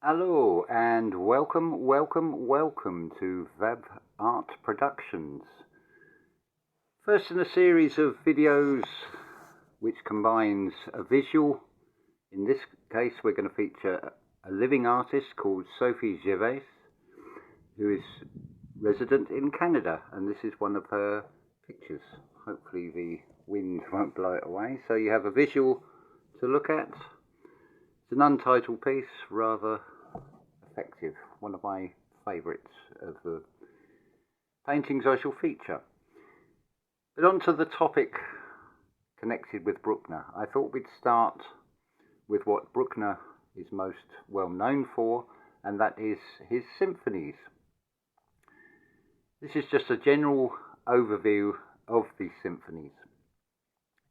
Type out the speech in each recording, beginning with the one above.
Hello and welcome to WAB-ART Productions. First in a series of videos which combines a visual. In this case we're going to feature a living artist called Sofi Gervais, who is resident in Canada, and this is one of her pictures. Hopefully the wind won't blow it away. So you have a visual to look at. It's an untitled piece, rather effective, one of my favourites of the paintings I shall feature. But on to the topic connected with Bruckner. I thought we'd start with what Bruckner is most well known for, and that is his symphonies. This is just a general overview of these symphonies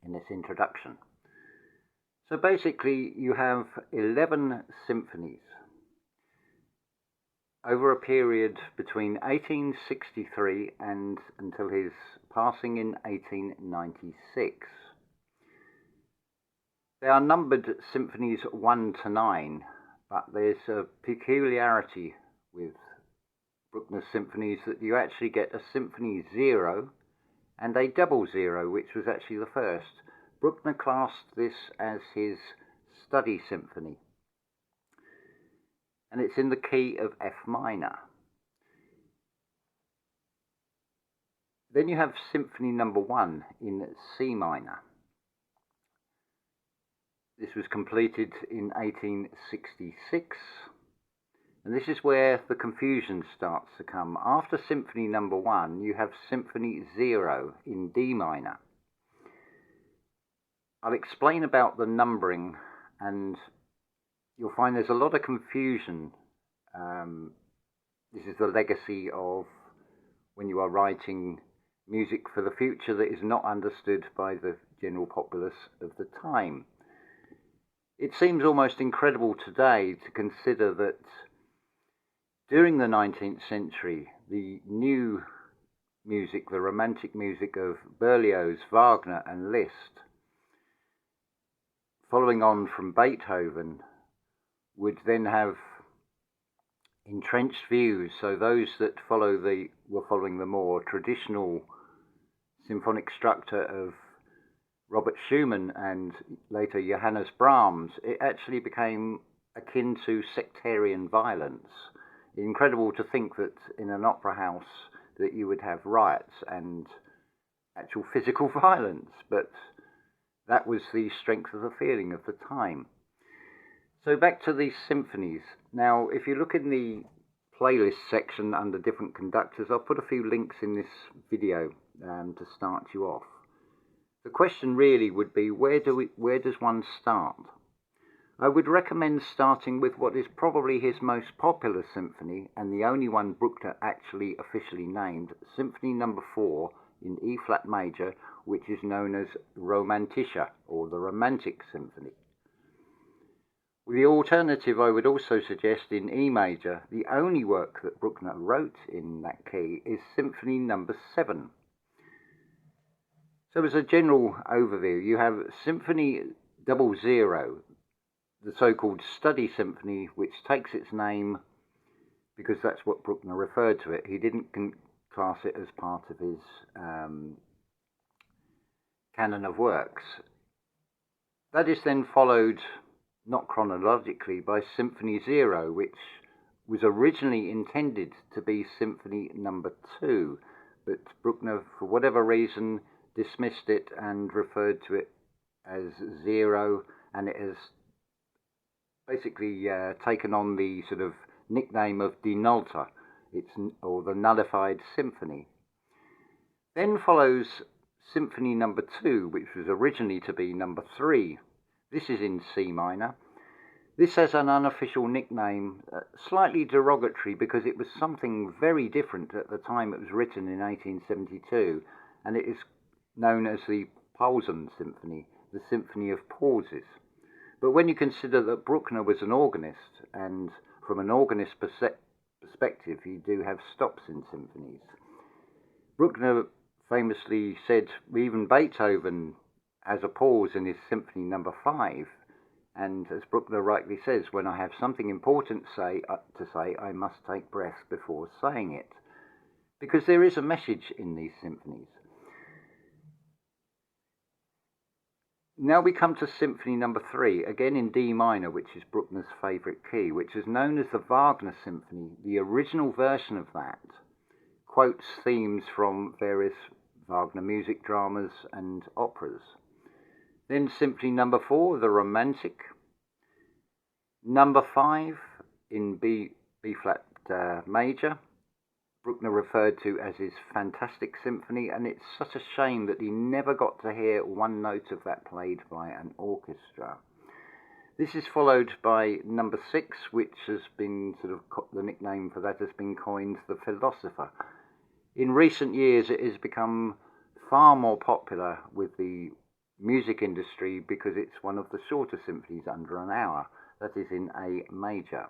in this introduction. So basically you have 11 symphonies over a period between 1863 and until his passing in 1896. They are numbered symphonies 1 to 9, but there's a peculiarity with Bruckner's symphonies that you actually get a symphony 0 and a double 0, which was actually the first. Bruckner classed this as his study symphony, and it's in the key of F minor. Then you have Symphony number 1 in C minor. This was completed in 1866, and this is where the confusion starts to come. After Symphony number 1, you have Symphony 0 in D minor. I'll explain about the numbering, and you'll find there's a lot of confusion. This is the legacy of when you are writing music for the future that is not understood by the general populace of the time. It seems almost incredible today to consider that during the 19th century, the new music, the romantic music of Berlioz, Wagner and Liszt, following on from Beethoven, would then have entrenched views. So those that were following the more traditional symphonic structure of Robert Schumann and later Johannes Brahms, it actually became akin to sectarian violence. Incredible to think that in an opera house that you would have riots and actual physical violence, but that was the strength of the feeling of the time. So back to these symphonies. Now, if you look in the playlist section under different conductors, I'll put a few links in this video to start you off. The question really would be, where does one start? I would recommend starting with what is probably his most popular symphony, and the only one Bruckner actually officially named, Symphony number 4 in E flat major, which is known as Romantische, or the Romantic Symphony. With the alternative, I would also suggest in E major, the only work that Bruckner wrote in that key is Symphony number 7. So as a general overview, you have Symphony 00, the so-called study symphony, which takes its name because that's what Bruckner referred to it. He didn't class it as part of his canon of works. That is then followed, not chronologically, by Symphony 0, which was originally intended to be Symphony number 2, but Bruckner, for whatever reason, dismissed it and referred to it as 0, and it has basically taken on the sort of nickname of Die Nullte, or the nullified symphony. Then follows Symphony number 2, which was originally to be number 3. This is in C minor. This has an unofficial nickname, slightly derogatory, because it was something very different at the time it was written in 1872, and it is known as the Pausensinfonie, the Symphony of Pauses. But when you consider that Bruckner was an organist, and from an organist perspective, you do have stops in symphonies. Bruckner famously said even Beethoven has a pause in his Symphony number 5, And as Bruckner rightly says, when I have something important to say, I must take breath before saying it. Because there is a message in these symphonies. Now we come to Symphony number 3, again in D minor, which is Bruckner's favourite key, which is known as the Wagner Symphony. The original version of that quotes themes from various Wagner music dramas and operas. Then Symphony number 4, the Romantic. Number 5 in B flat major, Bruckner referred to as his fantastic symphony, and it's such a shame that he never got to hear one note of that played by an orchestra. This is followed by number 6, which has been the nickname for that has been coined the Philosopher. In recent years it has become far more popular with the music industry because it's one of the shorter symphonies, under an hour, that is in A major.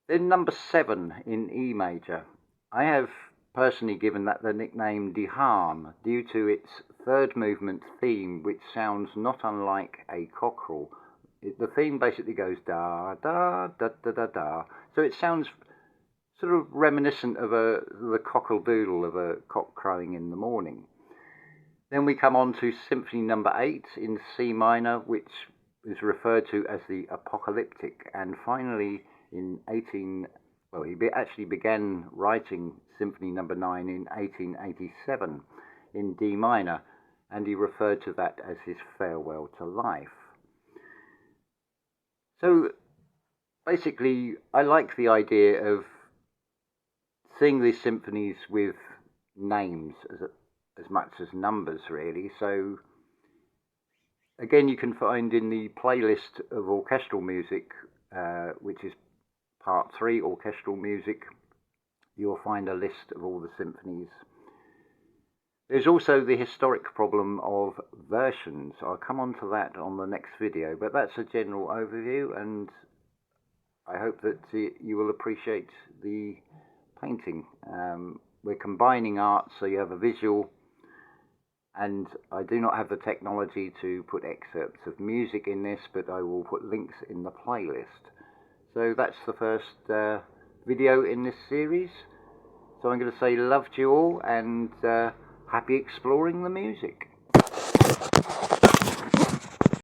Then number 7 in E major. I have personally given that the nickname Die Haan due to its third movement theme, which sounds not unlike a cockerel. The theme basically goes da da da da da da, so it sounds sort of reminiscent of the cockle-doodle of a cock crowing in the morning. Then we come on to Symphony number 8 in C minor, which is referred to as the Apocalyptic, and finally in he actually began writing Symphony number 9 in 1887 in D minor, and he referred to that as his farewell to life. So basically, I like the idea of seeing these symphonies with names as much as numbers, really. So again, you can find in the playlist of orchestral music, which is Part 3, Orchestral Music, you'll find a list of all the symphonies. There's also the historic problem of versions. I'll come on to that on the next video, but that's a general overview, and I hope that you will appreciate the painting. We're combining art, so you have a visual, and I do not have the technology to put excerpts of music in this, but I will put links in the playlist. So that's the first video in this series. So I'm going to say love to you all, and happy exploring the music.